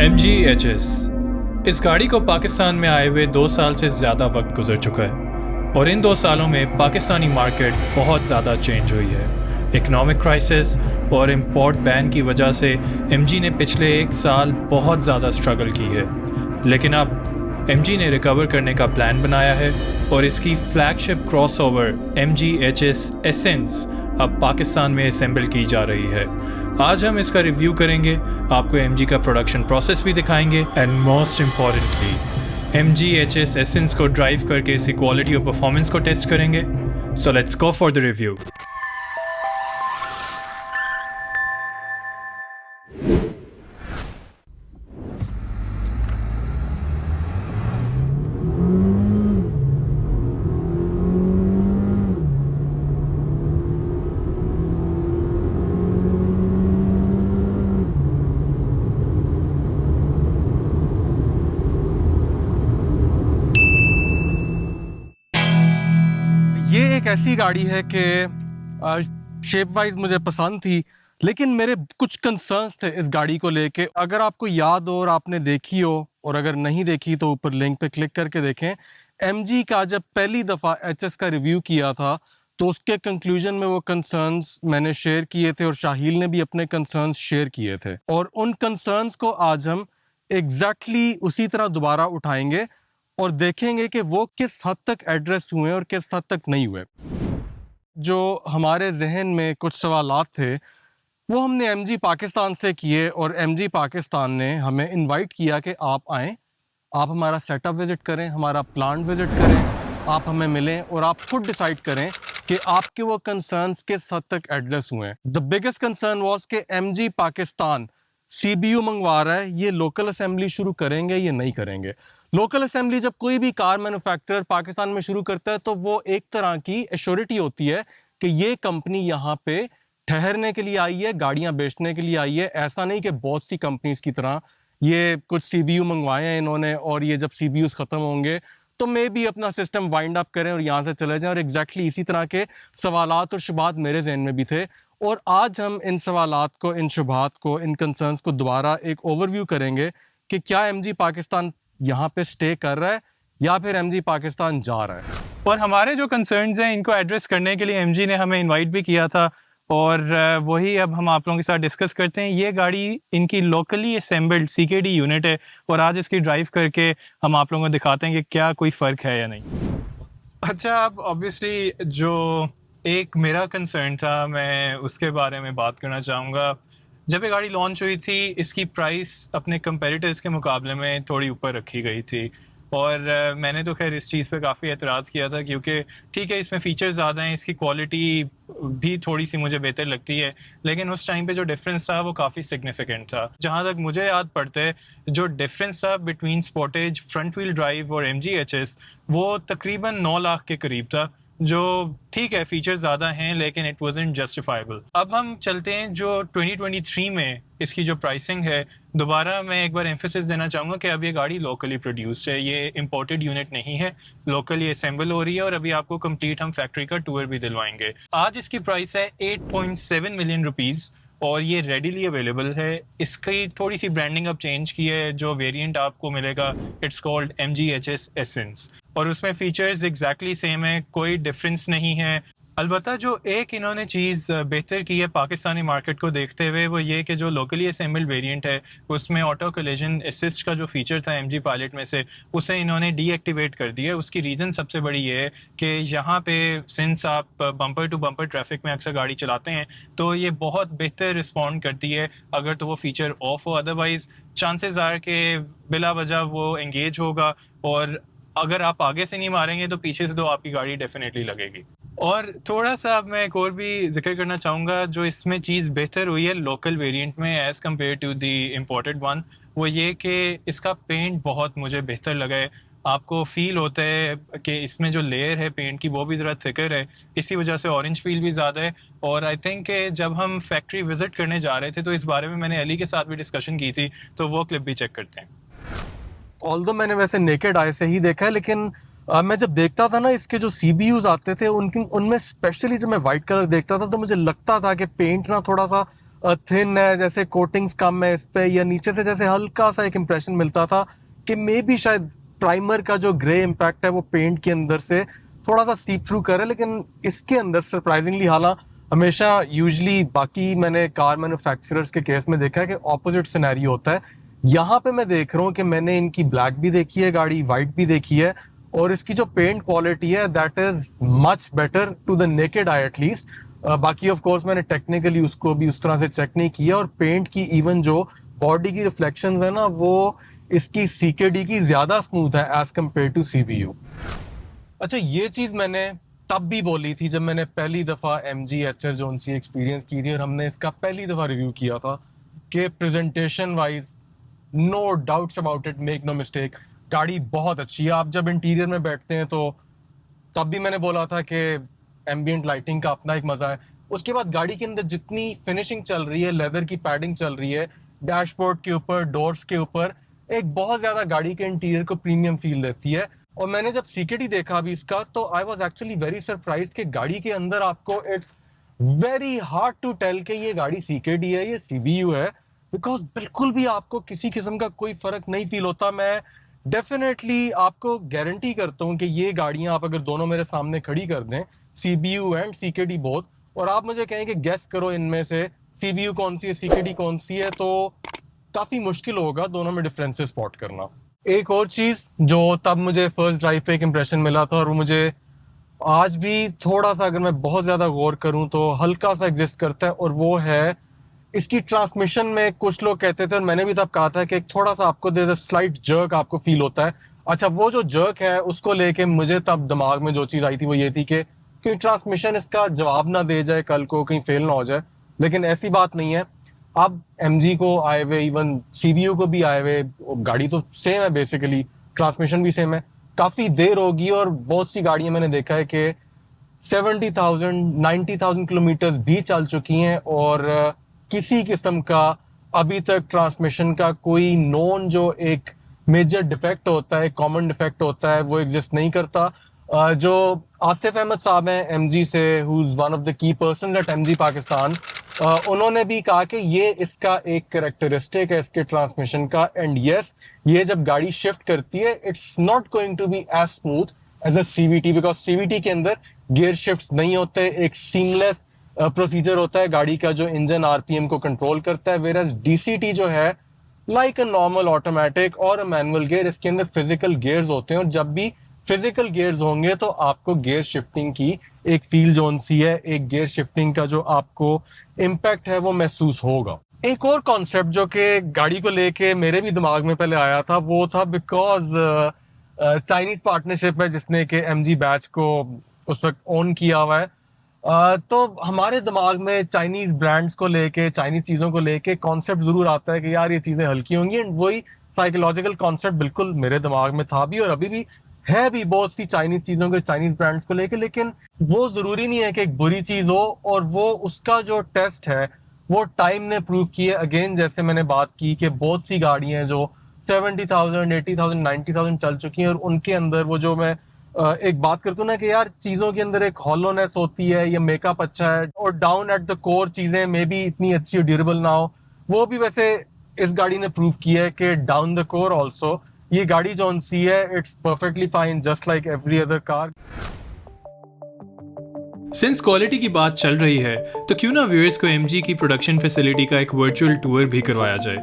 MG-HS इस गाड़ी को पाकिस्तान में आए हुए 2 साल से ज़्यादा वक्त गुजर चुका है और इन 2 सालों में पाकिस्तानी मार्केट बहुत ज़्यादा चेंज हुई है। इकोनॉमिक क्राइसिस और इम्पोर्ट बैन की वजह से MG ने पिछले 1 साल बहुत ज़्यादा स्ट्रगल की है, लेकिन अब MG ने रिकवर करने का प्लान बनाया है और इसकी फ्लैगशिप क्रॉसओवर MG-HS एसेंस अब पाकिस्तान में असेंबल की जा रही है। आज हम इसका रिव्यू करेंगे, आपको MG का प्रोडक्शन प्रोसेस भी दिखाएंगे and most importantly MG-HS essence को ड्राइव करके इसकी क्वालिटी और परफॉर्मेंस को टेस्ट करेंगे। So let's go for the review. ये एक ऐसी गाड़ी है कि शेप वाइज मुझे पसंद थी, लेकिन मेरे कुछ कंसर्न्स थे इस गाड़ी को लेके। अगर आपको याद हो और आपने देखी हो, और अगर नहीं देखी तो ऊपर लिंक पे क्लिक करके देखें। MG का जब पहली दफ़ा HS का रिव्यू किया था तो उसके कंक्लूजन में वो कंसर्न्स मैंने शेयर किए थे और शाहिल ने भी अपने कंसर्न्स शेयर किए थे, और उन कंसर्न्स को आज हम एग्जैक्टली उसी तरह दोबारा उठाएंगे और देखेंगे कि वो किस हद तक एड्रेस हुए और किस हद तक नहीं हुए। जो हमारे जहन में कुछ सवालात थे वो हमने MG पाकिस्तान से किए, और MG पाकिस्तान ने हमें इनवाइट किया कि आप आएँ, आप हमारा सेटअप विज़िट करें, हमारा प्लांट विज़िट करें, आप हमें मिलें और आप खुद डिसाइड करें कि आपके वो कंसर्न्स किस हद तक एड्रेस हुए हैं। द बिगेस्ट कंसर्न वाज कि MG पाकिस्तान CBU मंगवा रहा है, ये लोकल असेंबली शुरू करेंगे या नहीं करेंगे। लोकल असेंबली जब कोई भी कार मैन्युफैक्चरर पाकिस्तान में शुरू करता है तो वो एक तरह की एश्योरिटी होती है कि ये कंपनी यहाँ पे ठहरने के लिए आई है, गाड़ियाँ बेचने के लिए आई है। ऐसा नहीं कि बहुत सी कंपनीज की तरह ये कुछ CBU मंगवाए हैं इन्होंने और ये जब CBUs ख़त्म होंगे तो मे भी अपना सिस्टम वाइंड अप करें और यहाँ से चले जाएं। और एग्जैक्टली इसी तरह के सवालात और शुबात मेरे जहन में भी थे, और आज हम इन सवालात को, इन शुबात को, इन कंसर्न्स को दोबारा एक ओवरव्यू करेंगे कि क्या MG पाकिस्तान यहाँ पे स्टे कर रहा है या फिर MG पाकिस्तान जा रहा है। और हमारे जो कंसर्न्स हैं इनको एड्रेस करने के लिए MG ने हमें इनवाइट भी किया था, और वही अब हम आप लोगों के साथ डिस्कस करते हैं। ये गाड़ी इनकी लोकली असेंबल्ड CKD यूनिट है और आज इसकी ड्राइव करके हम आप लोगों को दिखाते हैं कि क्या कोई फ़र्क है या नहीं। अच्छा, अब ऑब्वियसली जो एक मेरा कंसर्न था मैं उसके बारे में बात करना चाहूँगा। जब ये गाड़ी लॉन्च हुई थी इसकी प्राइस अपने कंपेटिटर्स के मुकाबले में थोड़ी ऊपर रखी गई थी, और मैंने तो खैर इस चीज़ पे काफ़ी एतराज़ किया था, क्योंकि ठीक है इसमें फ़ीचर्स ज़्यादा हैं, इसकी क्वालिटी भी थोड़ी सी मुझे बेहतर लगती है, लेकिन उस टाइम पे जो डिफरेंस था वो काफ़ी सिग्निफिकेंट था। जहाँ तक मुझे याद पड़ता है जो डिफरेंस था between Sportage, front wheel drive और MG-HS वो तकरीबन 9 लाख के करीब था, जो ठीक है फीचर्स ज़्यादा हैं लेकिन इट वाज़न्ट जस्टिफाइबल। अब हम चलते हैं जो 2023 में इसकी जो प्राइसिंग है। दोबारा मैं एक बार एम्फेसिस देना चाहूँगा कि अब ये गाड़ी लोकली प्रोड्यूस्ड है, ये इंपोर्टेड यूनिट नहीं है, लोकली असेंबल हो रही है, और अभी आपको कंप्लीट हम फैक्ट्री का टूर भी दिलवाएंगे। आज इसकी प्राइस है 8.7 मिलियन रुपीज़ और ये रेडीली अवेलेबल है। इसकी थोड़ी सी ब्रांडिंग अब चेंज की है, जो वेरिएंट आपको मिलेगा इट्स कॉल्ड MG-HS एसेंस, और उसमें फीचर्स एग्जैक्टली सेम है, कोई डिफरेंस नहीं है। अलबत्ता जो एक इन्होंने चीज़ बेहतर की है पाकिस्तानी मार्केट को देखते हुए वो ये कि जो लोकली असेंबल्ड वेरिएंट है उसमें ऑटो कोलिजन असिस्ट का जो फीचर था MG पायलट में से, उसे इन्होंने डीएक्टिवेट कर दिया है। उसकी रीज़न सबसे बड़ी ये है कि यहाँ पे सिंस आप बम्पर टू बम्पर ट्रैफिक में अक्सर गाड़ी चलाते हैं तो ये बहुत बेहतर रिस्पॉन्ड करती है अगर तो वो फीचर ऑफ हो, अदरवाइज़ चांसेस आर के बिला वजह वो एंगेज होगा, और अगर आप आगे से नहीं मारेंगे तो पीछे से तो आपकी गाड़ी डेफिनेटली लगेगी। और थोड़ा सा मैं एक और भी जिक्र करना चाहूँगा, जो इसमें चीज़ बेहतर हुई है लोकल वेरिएंट में as compare to the imported one, वो ये कि इसका पेंट बहुत मुझे बेहतर लगा है। आपको फील होता है कि इसमें जो लेयर है पेंट की वो भी ज़रा थिकर है, इसी वजह से ऑरेंज फील भी ज़्यादा है। और आई थिंक कि जब हम फैक्ट्री विज़िट करने जा रहे थे तो इस बारे में मैंने अली के साथ भी डिस्कशन की थी, तो वो क्लिप भी चेक करते हैं। ऑल्दो मैंने वैसे नेकेड आई से ही देखा है, लेकिन मैं जब देखता था ना इसके जो CBUs आते थे उनमें स्पेशली जब मैं वाइट कलर देखता था तो मुझे लगता था कि पेंट ना थोड़ा सा थिन है, जैसे कोटिंग्स कम है इस पे, या नीचे से जैसे हल्का सा एक इम्प्रेशन मिलता था कि मे बी शायद प्राइमर का जो ग्रे इम्पैक्ट है वो पेंट के अंदर से थोड़ा सा सीप थ्रू करे। लेकिन इसके अंदर सरप्राइजिंगली, हालांकि हमेशा यूजली बाकी मैंने कार मैन्युफैक्चरर्स के केस में देखा है कि ऑपोजिट सिनेरियो होता है, यहाँ पे मैं देख रहा हूँ कि मैंने इनकी ब्लैक भी देखी है गाड़ी, वाइट भी देखी है, और इसकी जो पेंट क्वालिटी है that is much better to the naked eye at least. बाकी ऑफ कोर्स मैंने टेक्निकली उसको भी उस तरह से चेक नहीं किया, और पेंट की इवन जो बॉडी की रिफ्लेक्शंस है ना, वो इसकी सीकेडी की ज्यादा स्मूथ है एज कम्पेयर टू सीबीयू। अच्छा, ये चीज मैंने तब भी बोली थी जब मैंने पहली दफा MG HR जोन सी एक्सपीरियंस की थी और हमने इसका पहली दफा रिव्यू किया था कि presentation wise no doubts about it, make no mistake, गाड़ी बहुत अच्छी है। आप जब इंटीरियर में बैठते हैं तो तब भी मैंने बोला था कि एम्बियंट लाइटिंग का अपना एक मजा है। उसके बाद गाड़ी के अंदर जितनी फिनिशिंग चल रही है, लेदर की पैडिंग चल रही है, डैशबोर्ड के ऊपर, डोर्स के ऊपर, एक बहुत ज्यादा गाड़ी के इंटीरियर को प्रीमियम फील देती है। और मैंने जब सीकेडी देखा अभी इसका, तो I was actually very surprise कि गाड़ी के अंदर आपको it's very hard to tell कि ये गाड़ी सीकेडी है, ये सीबीयू है, बिकॉज बिल्कुल भी आपको किसी किस्म का कोई फर्क नहीं फील होता। मैं डेफिनेटली आपको गारंटी करता हूँ कि ये गाड़ियां आप अगर दोनों मेरे सामने खड़ी कर दें, सीबीयू एंड सीकेडी बोथ, और आप मुझे कहें कि गेस करो इनमें से सीबीयू कौन सी है, सीकेडी कौन सी है, तो काफी मुश्किल होगा दोनों में डिफरेंसेस स्पॉट करना। एक और चीज जो तब मुझे फर्स्ट ड्राइव पे एक इंप्रेशन मिला था, और वो मुझे आज भी थोड़ा सा, अगर मैं बहुत ज्यादा गौर करूं तो हल्का सा एग्जिस्ट करता है, और वो है इसकी ट्रांसमिशन में। कुछ लोग कहते थे, और मैंने भी तब कहा था, कि थोड़ा सा आपको दे स्लाइट जर्क आपको फील होता है। अच्छा, वो जो जर्क है उसको लेके मुझे तब दिमाग में जो चीज आई थी वो ये थी कि कहीं ट्रांसमिशन इसका जवाब ना दे जाए कल को, कहीं फेल ना हो जाए। लेकिन ऐसी बात नहीं है। अब MG को आए हुए, इवन सीबीयू को भी आए हुए, गाड़ी तो सेम है बेसिकली, ट्रांसमिशन भी सेम है, काफी देर होगी, और बहुत सी गाड़ियां मैंने देखा है कि 70,000 90,000 किलोमीटर भी चल चुकी हैं, और किसी किस्म का अभी तक ट्रांसमिशन का कोई नॉन जो एक मेजर डिफेक्ट होता है, कॉमन डिफेक्ट होता है, वो एग्जिस्ट नहीं करता। जो आसिफ अहमद साहब हैं MG से, who is one of the key person at MG Pakistan, उन्होंने भी कहा कि ये इसका एक कैरेक्टरिस्टिक है इसके ट्रांसमिशन का, एंड यस, ये जब गाड़ी शिफ्ट करती है it's not going to be as smooth as a CVT, because CVT के अंदर गियर शिफ्ट्स नहीं होते, एक सीमलेस प्रोसीजर होता है गाड़ी का जो इंजन RPM को कंट्रोल करता है, वेयर एज DCT जो है लाइक अ नॉर्मल ऑटोमेटिक और मैनुअल गियर, इसके अंदर फिजिकल गियर्स होते हैं, और जब भी फिजिकल गियर्स होंगे तो आपको गियर शिफ्टिंग की एक फील जोन सी है, एक गियर शिफ्टिंग का जो आपको इम्पैक्ट है वो महसूस होगा। एक और कॉन्सेप्ट जो कि गाड़ी को लेके मेरे भी दिमाग में पहले आया था, वो था बिकॉज चाइनीज पार्टनरशिप है जिसने कि MG बैच को उस वक्त ओन किया हुआ है। तो हमारे दिमाग में चाइनीज ब्रांड्स को लेके, चाइनीज चीजों को लेके कॉन्सेप्ट जरूर आता है कि यार ये चीजें हल्की होंगी, एंड वही साइकोलॉजिकल कॉन्सेप्ट बिल्कुल मेरे दिमाग में था भी, और अभी भी है भी बहुत सी चाइनीज चीजों के, चाइनीज ब्रांड्स को लेके। लेकिन वो जरूरी नहीं है कि एक बुरी चीज हो, और वो उसका जो टेस्ट है वो टाइम ने प्रूव किया। अगेन, जैसे मैंने बात की कि बहुत सी गाड़ियां हैं जो 70,000 80,000 90,000 चल चुकी हैं, और उनके अंदर वो जो मैं एक बात करता हूँ ना कि यार चीजों के अंदर एक हॉलोनेस होती है, या मेकअप अच्छा है, और डाउन एट द कोर चीजें मे बी इतनी अच्छी और ड्यूरेबल ना हो, वो भी वैसे इस गाड़ी ने प्रूव किया है कि डाउन द कोर ऑल्सो ये गाड़ी जोन सी है, it's perfectly fine just like every other car. Since quality की बात चल रही है तो क्यों ना व्यूअर्स को MG की प्रोडक्शन फैसिलिटी का एक वर्चुअल टूर भी करवाया जाए।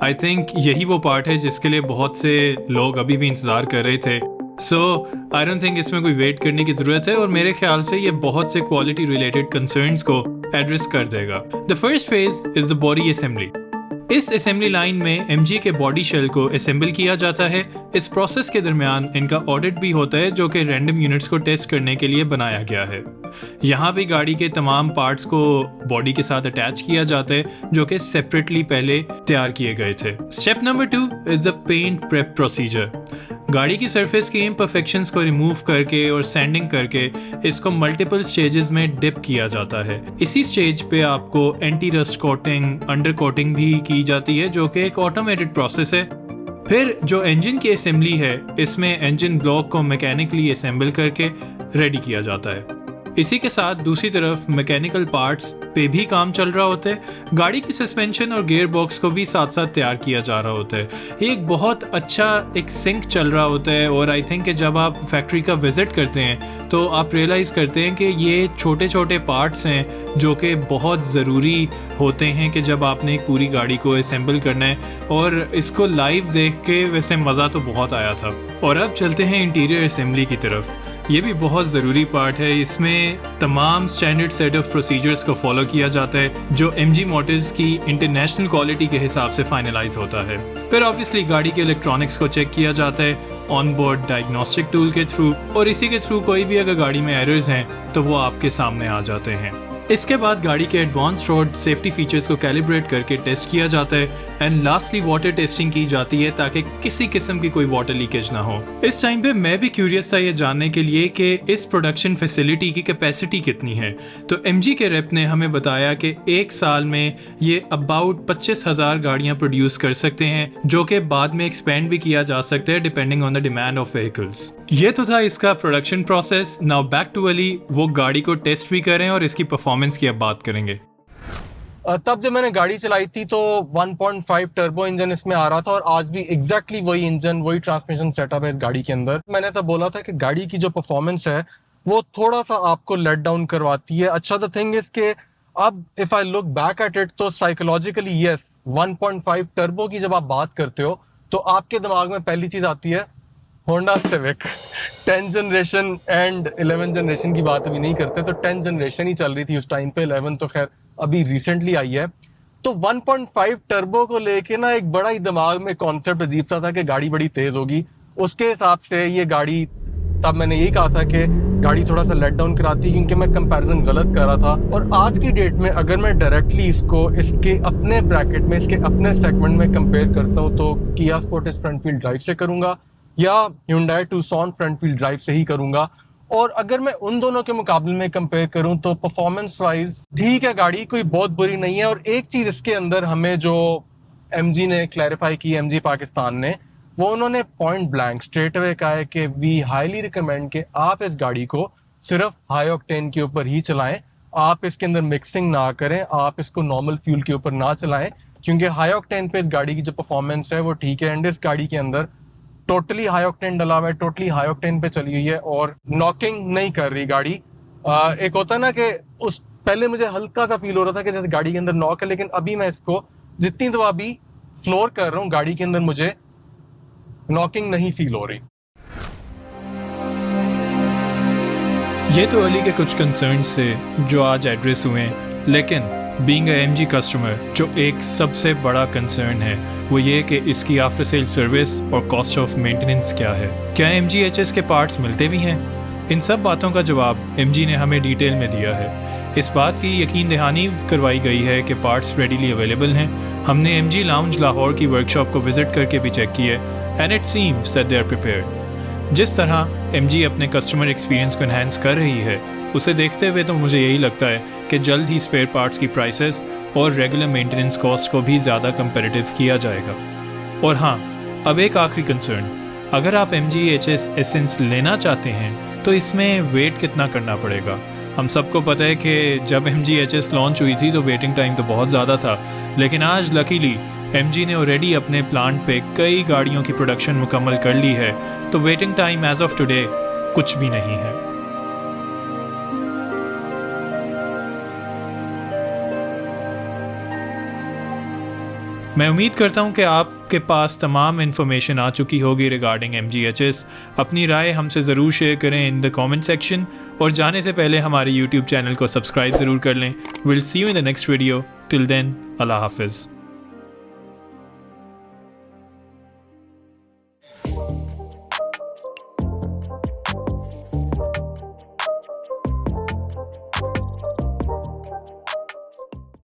आई थिंक यही वो पार्ट है जिसके लिए बहुत से लोग अभी भी इंतजार कर रहे थे। सो आई डोंट थिंक इसमें कोई वेट करने की जरूरत है, और मेरे ख्याल से ये बहुत से क्वालिटी रिलेटेड कंसर्न्स को एड्रेस कर देगा। The first phase is the body assembly. इस असेंबली लाइन में MG के बॉडी शेल को असेंबल किया जाता है। इस प्रोसेस के दरमियान इनका ऑडिट भी होता है जो कि रैंडम यूनिट्स को टेस्ट करने के लिए बनाया गया है। यहाँ भी गाड़ी के तमाम पार्ट्स को बॉडी के साथ अटैच किया जाता है जो कि सेपरेटली पहले तैयार किए गए थे। Step number 2 is the paint prep procedure. गाड़ी की सरफेस की इम्परफेक्शंस को रिमूव करके और सैंडिंग करके इसको मल्टीपल स्टेजेस में डिप किया जाता है। इसी स्टेज पे आपको anti rust coating, under coating भी की जाती है जो कि एक ऑटोमेटेड प्रोसेस है। फिर जो इंजन की असेंबली है, इसमें इंजन ब्लॉक को मैकेनिकली असेंबल करके रेडी किया जाता है। इसी के साथ दूसरी तरफ मैकेनिकल पार्ट्स पे भी काम चल रहा होता है। गाड़ी की सस्पेंशन और गियर बॉक्स को भी साथ साथ तैयार किया जा रहा होता है। ये एक बहुत अच्छा एक सिंक चल रहा होता है और आई थिंक कि जब आप फैक्ट्री का विज़िट करते हैं तो आप रियलाइज़ करते हैं कि ये छोटे छोटे पार्ट्स हैं जो कि बहुत ज़रूरी होते हैं कि जब आपने एक पूरी गाड़ी को असेंबल करना है। और इसको लाइव देख के वैसे मज़ा तो बहुत आया था। और अब चलते हैं इंटीरियर असेंबली की तरफ। ये भी बहुत ज़रूरी पार्ट है। इसमें तमाम स्टैंडर्ड सेट ऑफ प्रोसीजर्स को फॉलो किया जाता है जो MG मोटर्स की इंटरनेशनल क्वालिटी के हिसाब से फाइनलाइज होता है। फिर ऑब्वियसली गाड़ी के इलेक्ट्रॉनिक्स को चेक किया जाता है ऑन बोर्ड डायग्नोस्टिक टूल के थ्रू, और इसी के थ्रू कोई भी अगर गाड़ी में एरर्स हैं तो वो आपके सामने आ जाते हैं। इसके बाद गाड़ी के एडवांस रोड सेफ्टी फीचर्स को कैलिब्रेट करके टेस्ट किया जाता है एंड लास्टली वाटर टेस्टिंग की जाती है ताकि किसी किस्म की कोई वाटर लीकेज ना हो। इस टाइम पे मैं भी क्यूरियस था ये जानने के लिए कि इस प्रोडक्शन फैसिलिटी की कैपेसिटी कितनी है। तो MG के रेप ने हमें बताया कि एक साल में ये अबाउट 25,000 गाड़ियां प्रोड्यूस कर सकते हैं, जो कि बाद में एक्सपेंड भी किया जा सकता है depending on the demand of vehicles. ये तो था इसका production process. Now back to Ali, वो गाड़ी को टेस्ट भी करें और इसकी परफॉर्मेंस की अब बात करेंगे। तब जब मैंने गाड़ी चलाई थी तो 1.5 टर्बो इंजन इसमें आ रहा था और आज भी एग्जैक्टली वही इंजन वही ट्रांसमिशन सेटअप है इस गाड़ी के अंदर। मैंने तो बोला था कि गाड़ी की जो परफॉर्मेंस है वो थोड़ा सा आपको लेट डाउन करवाती है। अच्छा द थिंग इज के अब if I look back at it तो साइकोलॉजिकली यस 1.5 टर्बो की जब आप बात करते हो तो आपके दिमाग में पहली चीज आती है Honda civic. 10 generation and 11 generation की बात अभी नहीं करते, तो 10 जनरेशन ही चल रही थी उस टाइम पे, 11 तो खैर अभी रिसेंटली आई है। तो 1.5 टर्बो को लेके ना एक बड़ा ही दिमाग में कॉन्सेप्ट अजीब सा था कि गाड़ी बड़ी तेज होगी। उसके हिसाब से ये गाड़ी, तब मैंने यही कहा था कि गाड़ी थोड़ा सा लेट डाउन कराती है क्योंकि मैं कंपैरिजन गलत कर रहा था। और आज की डेट में अगर मैं डायरेक्टली इसको इसके अपने ब्रैकेट में इसके अपने सेगमेंट में कंपेयर करता हूँ तो किया स्पोर्टेज फ्रंट व्हील ड्राइव से करूंगा या Hyundai Tucson front wheel drive से ही करूंगा। और अगर मैं उन दोनों के मुकाबले में कंपेयर करूं तो परफॉर्मेंस वाइज ठीक है, गाड़ी कोई बहुत बुरी नहीं है। और एक चीज इसके अंदर हमें जो MG ने क्लैरिफाई की, MG पाकिस्तान ने, वो उन्होंने पॉइंट ब्लैंक स्ट्रेट अवे कहा है कि वी हाईली रिकमेंड कि आप इस गाड़ी को सिर्फ हाई ऑक्टेन के ऊपर ही चलाएं, आप इसके अंदर मिक्सिंग ना करें, आप इसको नॉर्मल फ्यूल के ऊपर ना चलाएं, क्योंकि हाई ऑक्टेन पे इस गाड़ी की जो परफॉर्मेंस है वो ठीक है। एंड इस गाड़ी के अंदर टोटली हाई ऑक्टेन डला हुआ है, टोटली हाई ऑक्टेन पे चली हुई है और नॉकिंग नहीं कर रही गाड़ी। एक होता है ना कि उस पहले मुझे हल्का सा फील हो रहा था कि जैसे गाड़ी के अंदर नॉक है, लेकिन अभी मैं इसको जितनी दफा भी फ्लोर कर रहा हूँ गाड़ी के अंदर मुझे नॉकिंग नहीं फील हो रही। ये तो अली के कुछ कंसर्न्स से जो आज एड्रेस हुए हैं, लेकिन बीइंग अ MG कस्टमर जो एक सबसे बड़ा कंसर्न है वो ये कि इसकी आफ्टर सेल सर्विस और कॉस्ट ऑफ मेंटेनेंस क्या है। क्या MG HS के पार्ट्स मिलते भी हैं? इन सब बातों का जवाब MG ने हमें डिटेल में दिया है। इस बात की यकीन दहानी करवाई गई है कि पार्ट्स रेडीली अवेलेबल हैं। हमने MG लाउंज लाहौर की वर्कशॉप को विजिट करके भी चेक किए and it seems that they are prepared. जिस तरह MG अपने कस्टमर एक्सपीरियंस को एनहांस कर रही है उसे देखते हुए तो मुझे यही लगता है कि जल्द ही स्पेयर पार्ट्स की प्राइसेस और रेगुलर मेंटेनेंस कॉस्ट को भी ज़्यादा कंपैरेटिव किया जाएगा। और हाँ, अब एक आखिरी कंसर्न, अगर आप MG HS एसेंस लेना चाहते हैं तो इसमें वेट कितना करना पड़ेगा। हम सबको पता है कि जब MG HS लॉन्च हुई थी तो वेटिंग टाइम तो बहुत ज़्यादा था, लेकिन आज लकीली MG ने ऑलरेडी अपने प्लांट पे कई गाड़ियों की प्रोडक्शन मुकम्मल कर ली है, तो waiting time as of today कुछ भी नहीं है। मैं उम्मीद करता हूं कि आपके पास तमाम इन्फॉर्मेशन आ चुकी होगी रिगार्डिंग MG HS। अपनी राय हमसे ज़रूर शेयर करें इन द कमेंट सेक्शन, और जाने से पहले हमारे YouTube चैनल को सब्सक्राइब ज़रूर कर लें। Will see you in the next video. Till then, अल्लाह हाफिज़।